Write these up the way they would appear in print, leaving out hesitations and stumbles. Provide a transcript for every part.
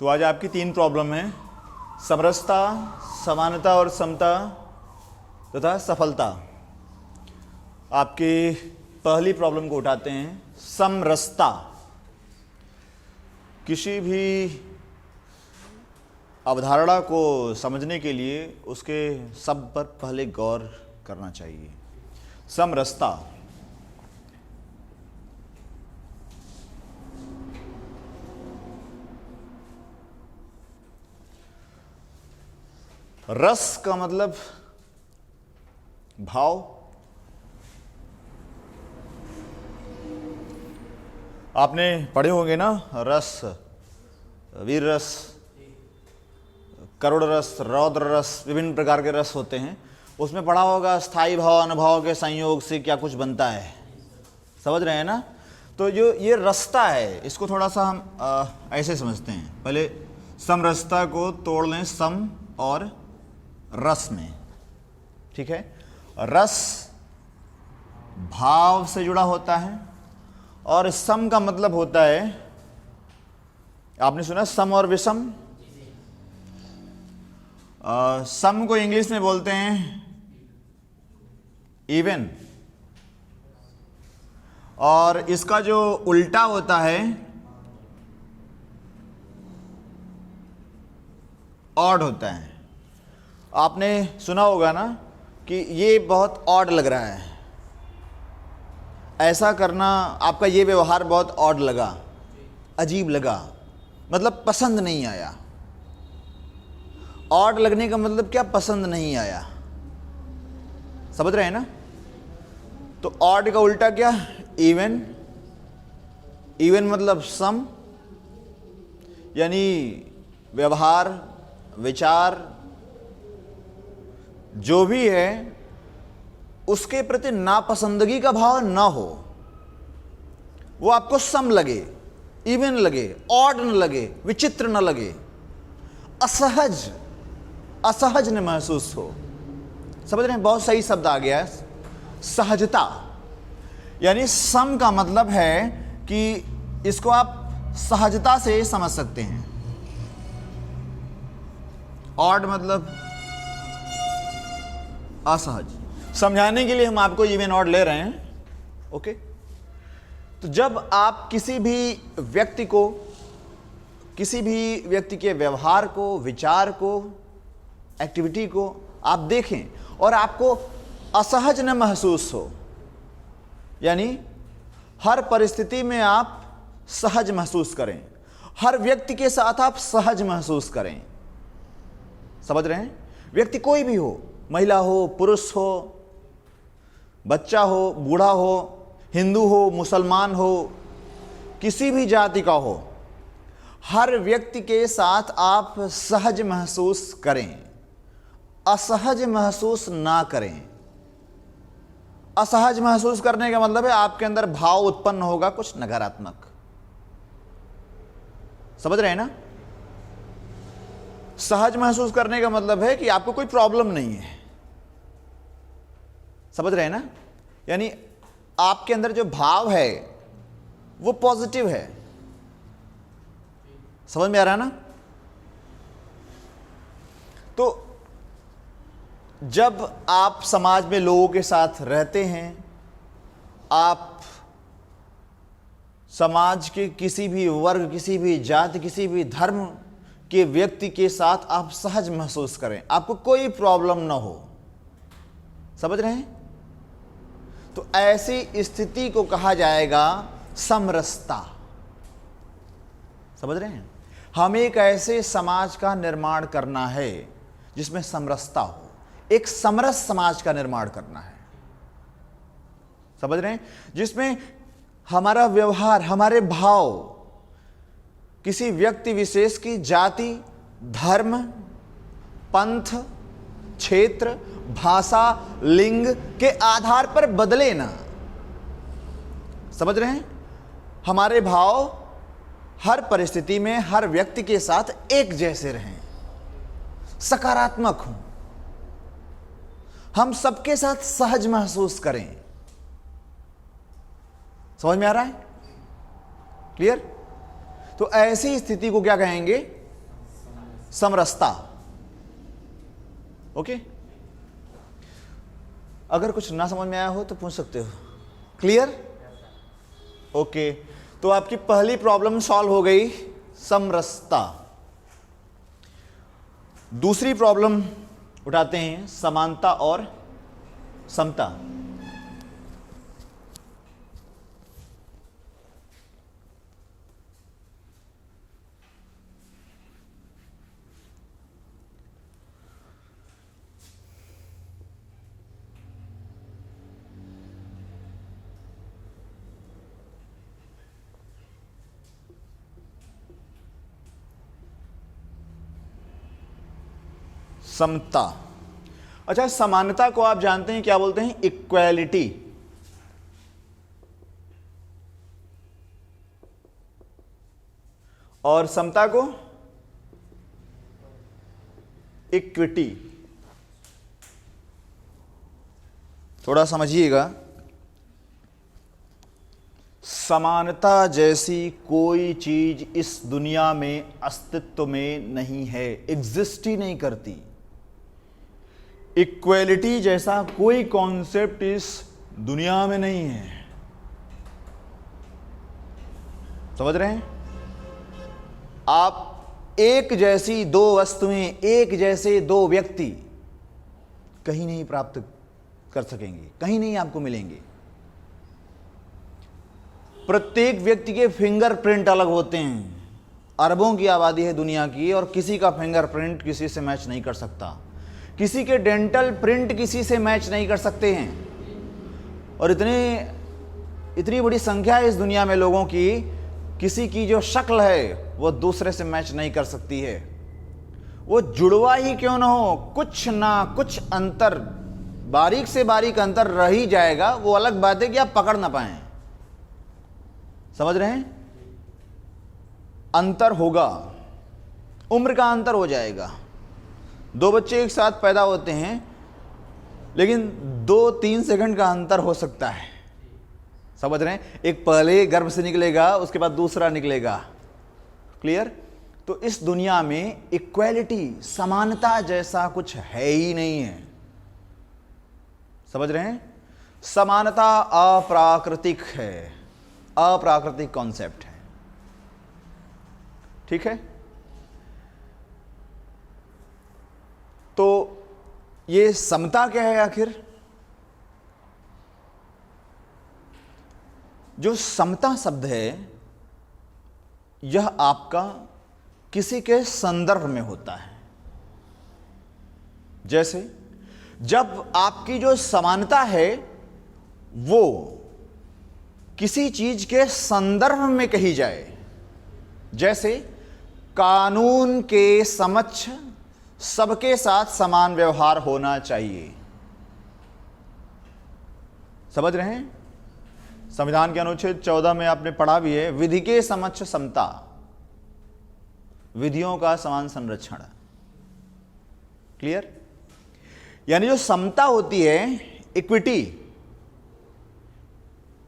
तो आज आपकी 3 प्रॉब्लम है, समरसता, समानता और समता तथा सफलता। आपकी पहली प्रॉब्लम को उठाते हैं, समरसता। किसी भी अवधारणा को समझने के लिए उसके शब्द पर पहले गौर करना चाहिए। समरसता, रस का मतलब भाव। आपने पढ़े होंगे ना, रस, वीर रस, करुण रस, रौद्र रस, विभिन्न प्रकार के रस होते हैं। उसमें पढ़ा होगा स्थायी भाव अनुभव के संयोग से क्या कुछ बनता है। समझ रहे हैं ना? तो जो ये रसता है, इसको थोड़ा सा हम ऐसे समझते हैं। पहले समरसता को तोड़ लें सम और रस में। ठीक है, रस भाव से जुड़ा होता है और सम का मतलब होता है, आपने सुना सम और विषम। सम को इंग्लिश में बोलते हैं इवन, और इसका जो उल्टा होता है ऑड होता है। आपने सुना होगा ना कि ये बहुत ऑड लग रहा है, ऐसा करना, आपका ये व्यवहार बहुत ऑड लगा, अजीब लगा, मतलब पसंद नहीं आया। ऑड लगने का मतलब क्या? पसंद नहीं आया। समझ रहे हैं ना? तो ऑड का उल्टा क्या? इवन। इवन मतलब सम, यानी व्यवहार, विचार जो भी है उसके प्रति नापसंदगी का भाव ना हो, वो आपको सम लगे, इवन लगे, ऑड न लगे, विचित्र न लगे, असहज असहज न महसूस हो। समझ रहे हैं? बहुत सही शब्द आ गया है, सहजता। यानी सम का मतलब है कि इसको आप सहजता से समझ सकते हैं। ऑड मतलब असहज। समझाने के लिए हम आपको इवन ऑड ले रहे हैं। ओके, तो जब आप किसी भी व्यक्ति के व्यवहार को, विचार को, एक्टिविटी को आप देखें और आपको असहज न महसूस हो, यानी हर परिस्थिति में आप सहज महसूस करें, हर व्यक्ति के साथ आप सहज महसूस करें। समझ रहे हैं? व्यक्ति कोई भी हो, महिला हो, पुरुष हो, बच्चा हो, बूढ़ा हो, हिंदू हो, मुसलमान हो, किसी भी जाति का हो, हर व्यक्ति के साथ आप सहज महसूस करें, असहज महसूस ना करें। असहज महसूस करने का मतलब है आपके अंदर भाव उत्पन्न होगा कुछ नकारात्मक। समझ रहे हैं ना? सहज महसूस करने का मतलब है कि आपको कोई प्रॉब्लम नहीं है। समझ रहे हैं ना? यानी आपके अंदर जो भाव है वो पॉजिटिव है। समझ में आ रहा है ना? तो जब आप समाज में लोगों के साथ रहते हैं, आप समाज के किसी भी वर्ग, किसी भी जाति, किसी भी धर्म के व्यक्ति के साथ आप सहज महसूस करें, आपको कोई प्रॉब्लम ना हो। समझ रहे हैं? तो ऐसी स्थिति को कहा जाएगा समरसता। समझ रहे हैं? हमें एक ऐसे समाज का निर्माण करना है जिसमें समरसता हो, एक समरस समाज का निर्माण करना है। समझ रहे हैं? जिसमें हमारा व्यवहार, हमारे भाव किसी व्यक्ति विशेष की जाति, धर्म, पंथ, क्षेत्र, भाषा, लिंग के आधार पर बदले ना। समझ रहे हैं? हमारे भाव हर परिस्थिति में, हर व्यक्ति के साथ एक जैसे रहें, सकारात्मक हों, हम सबके साथ सहज महसूस करें। समझ में आ रहा है? क्लियर? तो ऐसी स्थिति को क्या कहेंगे? समरसता। ओके, अगर कुछ ना समझ में आया हो तो पूछ सकते हो। क्लियर? ओके, तो आपकी पहली प्रॉब्लम सॉल्व हो गई, समरसता। दूसरी प्रॉब्लम उठाते हैं, समानता और समता। समता। अच्छा, समानता को आप जानते हैं क्या बोलते हैं? इक्वालिटी। और समता को इक्विटी। थोड़ा समझिएगा, समानता जैसी कोई चीज इस दुनिया में अस्तित्व में नहीं है, एग्जिस्ट ही नहीं करती। इक्वेलिटी जैसा कोई कॉन्सेप्ट इस दुनिया में नहीं है। समझ रहे हैं? आप एक जैसी दो वस्तुएं, एक जैसे दो व्यक्ति कहीं नहीं प्राप्त कर सकेंगे, कहीं नहीं आपको मिलेंगे। प्रत्येक व्यक्ति के फिंगरप्रिंट अलग होते हैं। अरबों की आबादी है दुनिया की, और किसी का फिंगरप्रिंट किसी से मैच नहीं कर सकता। किसी के डेंटल प्रिंट किसी से मैच नहीं कर सकते हैं। और इतनी बड़ी संख्या है इस दुनिया में लोगों की, किसी की जो शक्ल है वो दूसरे से मैच नहीं कर सकती है। वो जुड़वा ही क्यों ना हो, कुछ ना कुछ अंतर, बारीक से बारीक अंतर रह ही जाएगा। वो अलग बात है कि आप पकड़ ना पाएं। समझ रहे हैं? अंतर होगा, उम्र का अंतर हो जाएगा। दो बच्चे एक साथ पैदा होते हैं, लेकिन 2-3 सेकंड का अंतर हो सकता है। समझ रहे हैं? एक पहले गर्भ से निकलेगा, उसके बाद दूसरा निकलेगा। क्लियर? तो इस दुनिया में इक्वालिटी, समानता जैसा कुछ है ही नहीं है। समझ रहे हैं? समानता अप्राकृतिक है, अप्राकृतिक कॉन्सेप्ट है। ठीक है? तो ये समता क्या है आखिर? जो समता शब्द है, यह आपका किसी के संदर्भ में होता है। जैसे जब आपकी जो समानता है वो किसी चीज के संदर्भ में कही जाए, जैसे कानून के समक्ष सबके साथ समान व्यवहार होना चाहिए। समझ रहे हैं? संविधान के अनुच्छेद 14 में आपने पढ़ा भी है, विधि के समक्ष समता, विधियों का समान संरक्षण। क्लियर? यानी जो समता होती है, इक्विटी,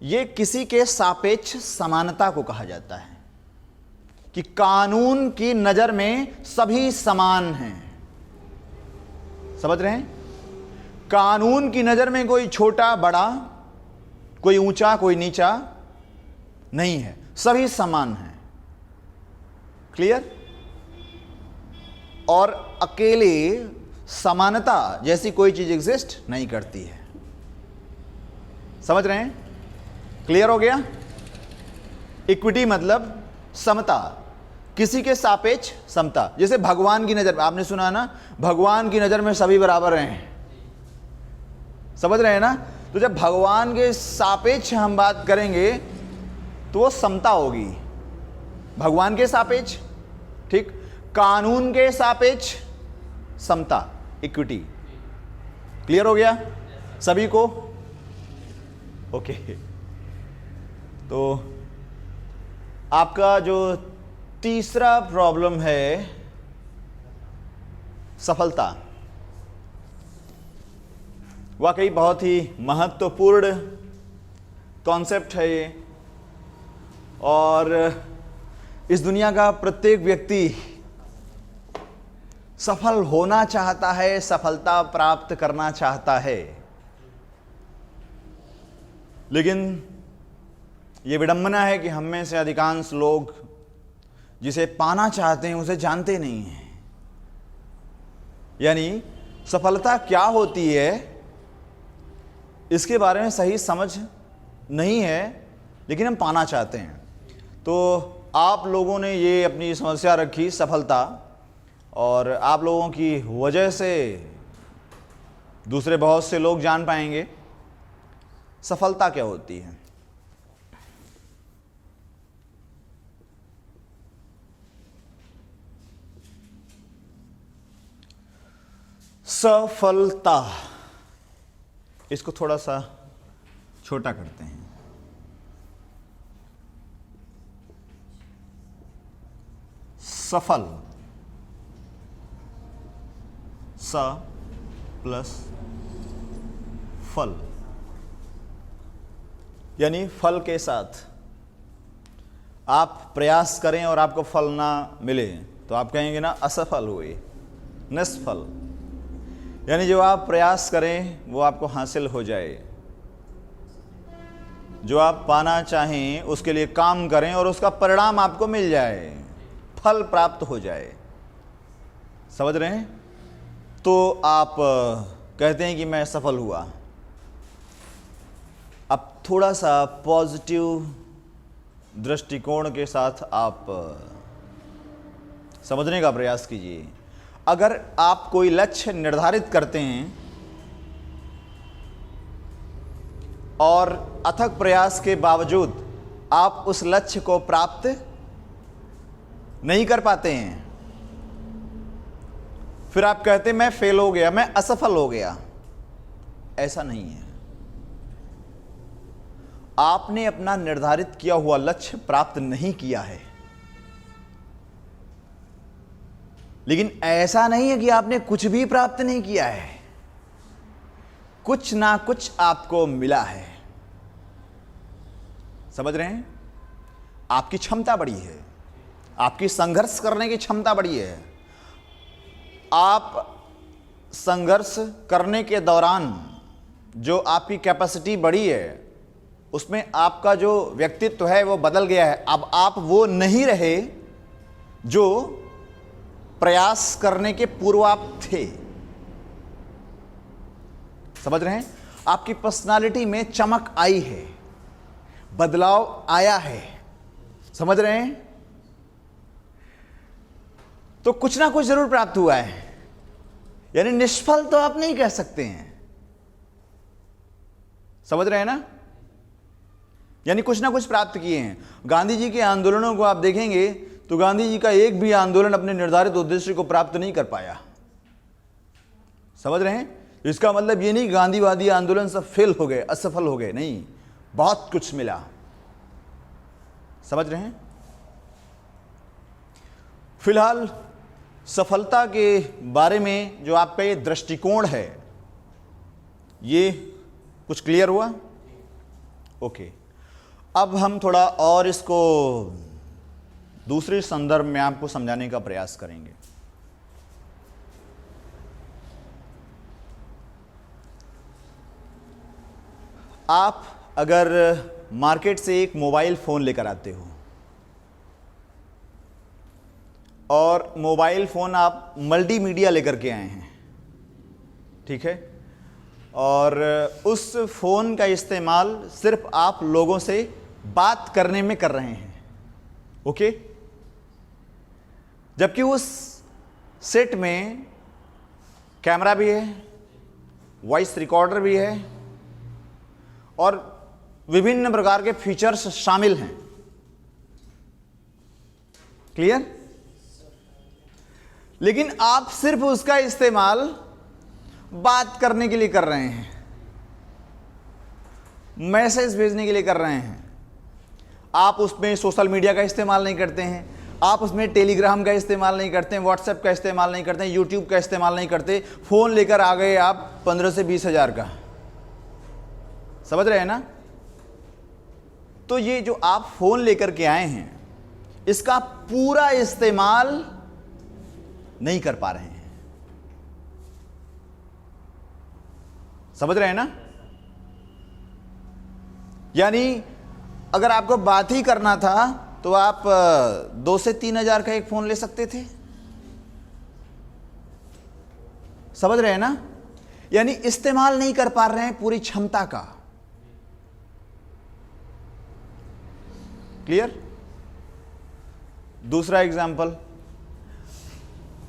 ये किसी के सापेक्ष समानता को कहा जाता है कि कानून की नजर में सभी समान हैं। समझ रहे हैं? कानून की नजर में कोई छोटा बड़ा, कोई ऊंचा कोई नीचा नहीं है, सभी समान हैं। क्लियर? और अकेले समानता जैसी कोई चीज एग्जिस्ट नहीं करती है। समझ रहे हैं? क्लियर हो गया? इक्विटी मतलब समता, किसी के सापेक्ष समता। जैसे भगवान की नजर में, आपने सुना ना, भगवान की नजर में सभी बराबर हैं। समझ रहे हैं ना? तो जब भगवान के सापेक्ष हम बात करेंगे तो वो समता होगी, भगवान के सापेक्ष। ठीक? कानून के सापेक्ष समता, इक्विटी। क्लियर हो गया सभी को? ओके। तो आपका जो तीसरा प्रॉब्लम है, सफलता, वाकई बहुत ही महत्वपूर्ण कॉन्सेप्ट है ये। और इस दुनिया का प्रत्येक व्यक्ति सफल होना चाहता है, सफलता प्राप्त करना चाहता है, लेकिन ये विडंबना है कि हम में से अधिकांश लोग जिसे पाना चाहते हैं उसे जानते नहीं हैं। यानी सफलता क्या होती है इसके बारे में सही समझ नहीं है, लेकिन हम पाना चाहते हैं। तो आप लोगों ने ये अपनी समस्या रखी सफलता, और आप लोगों की वजह से दूसरे बहुत से लोग जान पाएंगे सफलता क्या होती है। सफलता, इसको थोड़ा सा छोटा करते हैं। सफल, स प्लस फल, यानी फल के साथ आप प्रयास करें और आपको फल ना मिले तो आप कहेंगे ना असफल हुए, निष्फल। यानी जो आप प्रयास करें वो आपको हासिल हो जाए, जो आप पाना चाहें उसके लिए काम करें और उसका परिणाम आपको मिल जाए, फल प्राप्त हो जाए। समझ रहे हैं? तो आप कहते हैं कि मैं सफल हुआ। अब थोड़ा सा पॉजिटिव दृष्टिकोण के साथ आप समझने का प्रयास कीजिए। अगर आप कोई लक्ष्य निर्धारित करते हैं और अथक प्रयास के बावजूद आप उस लक्ष्य को प्राप्त नहीं कर पाते हैं, फिर आप कहते हैं मैं फेल हो गया, मैं असफल हो गया। ऐसा नहीं है। आपने अपना निर्धारित किया हुआ लक्ष्य प्राप्त नहीं किया है, लेकिन ऐसा नहीं है कि आपने कुछ भी प्राप्त नहीं किया है। कुछ ना कुछ आपको मिला है। समझ रहे हैं? आपकी क्षमता बढ़ी है, आपकी संघर्ष करने की क्षमता बढ़ी है। आप संघर्ष करने के दौरान जो आपकी कैपेसिटी बढ़ी है, उसमें आपका जो व्यक्तित्व है वो बदल गया है। अब आप वो नहीं रहे जो प्रयास करने के पूर्व आप थे। समझ रहे हैं? आपकी पर्सनालिटी में चमक आई है, बदलाव आया है। समझ रहे हैं? तो कुछ ना कुछ जरूर प्राप्त हुआ है, यानी निष्फल तो आप नहीं कह सकते हैं। समझ रहे हैं ना? यानी कुछ ना कुछ प्राप्त किए हैं। गांधी जी के आंदोलनों को आप देखेंगे तो गांधी जी का एक भी आंदोलन अपने निर्धारित उद्देश्य को प्राप्त नहीं कर पाया। समझ रहे हैं? इसका मतलब ये नहीं गांधीवादी आंदोलन सब फेल हो गए, असफल हो गए, नहीं, बहुत कुछ मिला। समझ रहे हैं? फिलहाल सफलता के बारे में जो आपका ये दृष्टिकोण है, ये कुछ क्लियर हुआ? ओके। अब हम थोड़ा और इसको दूसरे संदर्भ में आपको समझाने का प्रयास करेंगे। आप अगर मार्केट से एक मोबाइल फ़ोन लेकर आते हो और मोबाइल फ़ोन आप मल्टीमीडिया लेकर के आए हैं, ठीक है, और उस फ़ोन का इस्तेमाल सिर्फ आप लोगों से बात करने में कर रहे हैं, ओके, जबकि उस सेट में कैमरा भी है, वॉइस रिकॉर्डर भी है और विभिन्न प्रकार के फीचर्स शामिल हैं। क्लियर? लेकिन आप सिर्फ उसका इस्तेमाल बात करने के लिए कर रहे हैं, मैसेज भेजने के लिए कर रहे हैं। आप उसमें सोशल मीडिया का इस्तेमाल नहीं करते हैं, आप उसमें टेलीग्राम का इस्तेमाल नहीं करते हैं, व्हाट्सएप का इस्तेमाल नहीं करते हैं, यूट्यूब का इस्तेमाल नहीं करते। फ़ोन लेकर आ गए आप 15 से 20 हज़ार का। समझ रहे हैं ना? तो ये जो आप फ़ोन लेकर के आए हैं, इसका पूरा इस्तेमाल नहीं कर पा रहे हैं। समझ रहे हैं ना? यानी अगर आपको बात ही करना था तो आप 2 से 3 हजार का एक फोन ले सकते थे। समझ रहे हैं ना? यानी इस्तेमाल नहीं कर पा रहे हैं पूरी क्षमता का। क्लियर? दूसरा एग्जाम्पल,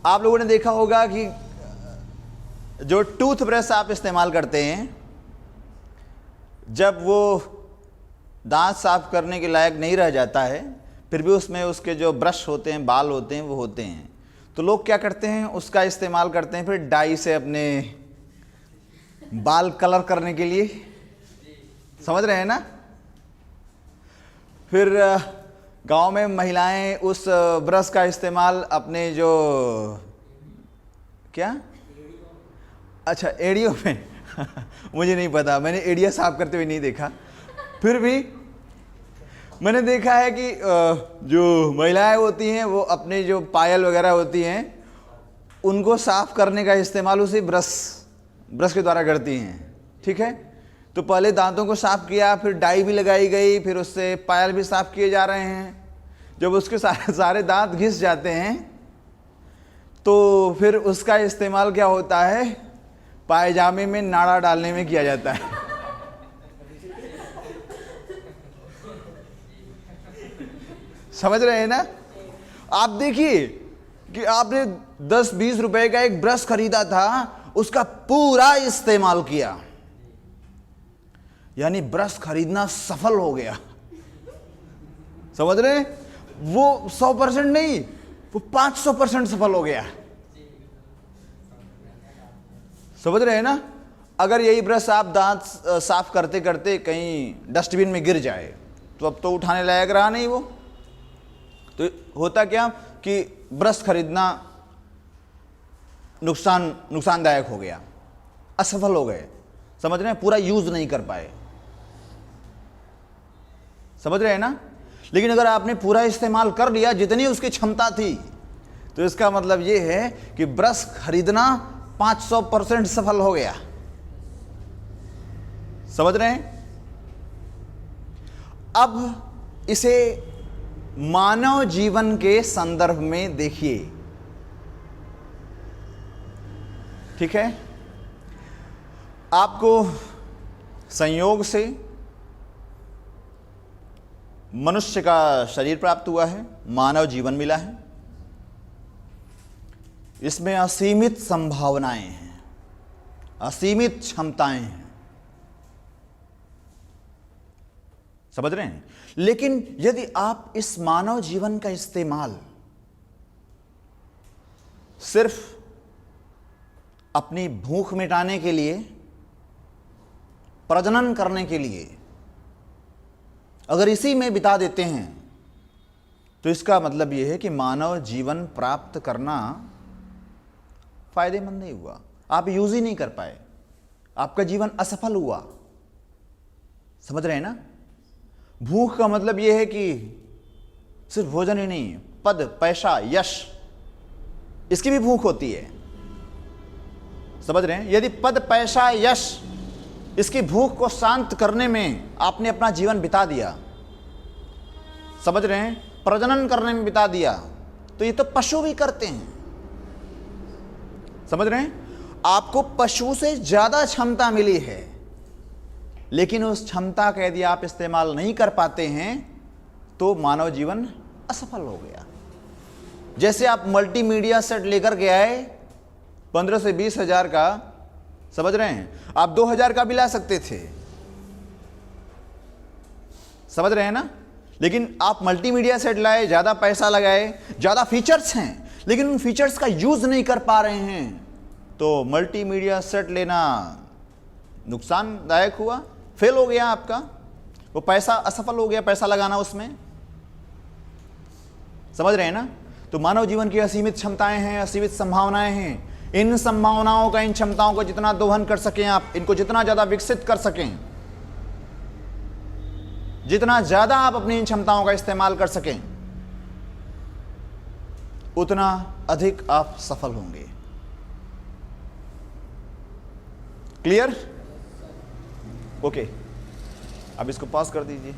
आप लोगों ने देखा होगा कि जो टूथब्रश आप इस्तेमाल करते हैं, जब वो दांत साफ करने के लायक नहीं रह जाता है, फिर भी उसमें उसके जो ब्रश होते हैं, बाल होते हैं, वो होते हैं, तो लोग क्या करते हैं, उसका इस्तेमाल करते हैं फिर डाई से अपने बाल कलर करने के लिए। समझ रहे हैं ना? फिर गांव में महिलाएं उस ब्रश का इस्तेमाल अपने जो क्या, अच्छा एड़ियों में मुझे नहीं पता, मैंने एड़िया साफ करते हुए नहीं देखा। फिर भी मैंने देखा है कि जो महिलाएं होती हैं वो अपने जो पायल वगैरह होती हैं उनको साफ करने का इस्तेमाल उसी ब्रश के द्वारा करती हैं। ठीक है, तो पहले दांतों को साफ किया, फिर डाई भी लगाई गई, फिर उससे पायल भी साफ किए जा रहे हैं। जब उसके सारे दांत घिस जाते हैं तो फिर उसका इस्तेमाल क्या होता है, पायजामे में नाड़ा डालने में किया जाता है। समझ रहे हैं ना? आप देखिए कि आपने 10-20 रुपए का एक ब्रश खरीदा था, उसका पूरा इस्तेमाल किया, यानी ब्रश खरीदना सफल हो गया। समझ रहे हैं? वो 100% नहीं, वो 500% सफल हो गया। समझ रहे हैं ना? अगर यही ब्रश आप दांत साफ करते करते कहीं डस्टबिन में गिर जाए तो अब तो उठाने लायक रहा नहीं वो। तो होता क्या कि ब्रश खरीदना नुकसानदायक हो गया, असफल हो गए। समझ रहे हैं? पूरा यूज नहीं कर पाए। समझ रहे हैं ना? लेकिन अगर आपने पूरा इस्तेमाल कर लिया जितनी उसकी क्षमता थी, तो इसका मतलब यह है कि ब्रश खरीदना 500% सफल हो गया। समझ रहे हैं? अब इसे मानव जीवन के संदर्भ में देखिए। ठीक है, आपको संयोग से मनुष्य का शरीर प्राप्त हुआ है, मानव जीवन मिला है। इसमें असीमित संभावनाएं हैं, असीमित क्षमताएं हैं। समझ रहे हैं? लेकिन यदि आप इस मानव जीवन का इस्तेमाल सिर्फ अपनी भूख मिटाने के लिए, प्रजनन करने के लिए अगर इसी में बिता देते हैं, तो इसका मतलब यह है कि मानव जीवन प्राप्त करना फायदेमंद नहीं हुआ। आप यूज ही नहीं कर पाए, आपका जीवन असफल हुआ। समझ रहे हैं ना? भूख का मतलब यह है कि सिर्फ भोजन ही नहीं, पद, पैसा, यश, इसकी भी भूख होती है। समझ रहे हैं? यदि पद, पैसा, यश, इसकी भूख को शांत करने में आपने अपना जीवन बिता दिया, समझ रहे हैं, प्रजनन करने में बिता दिया, तो ये तो पशु भी करते हैं। समझ रहे हैं? आपको पशु से ज्यादा क्षमता मिली है, लेकिन उस क्षमता का यदि आप इस्तेमाल नहीं कर पाते हैं तो मानव जीवन असफल हो गया। जैसे आप मल्टीमीडिया सेट लेकर के आए 15 से 20 हजार का, समझ रहे हैं, आप 2000 का भी ला सकते थे। समझ रहे हैं ना? लेकिन आप मल्टीमीडिया सेट लाए, ज्यादा पैसा लगाए, ज्यादा फीचर्स हैं, लेकिन उन फीचर्स का यूज नहीं कर पा रहे हैं, तो मल्टीमीडिया सेट लेना नुकसानदायक हुआ, फेल हो गया आपका, वो पैसा असफल हो गया, पैसा लगाना उसमें। समझ रहे हैं ना? तो मानव जीवन की असीमित क्षमताएं हैं, असीमित संभावनाएं हैं। इन संभावनाओं का, इन क्षमताओं को जितना दोहन कर सकें आप, इनको जितना ज्यादा विकसित कर सकें, जितना ज्यादा आप अपनी इन क्षमताओं का इस्तेमाल कर सकें, उतना अधिक आप सफल होंगे। क्लियर? ओके, अब इसको पॉज कर दीजिए।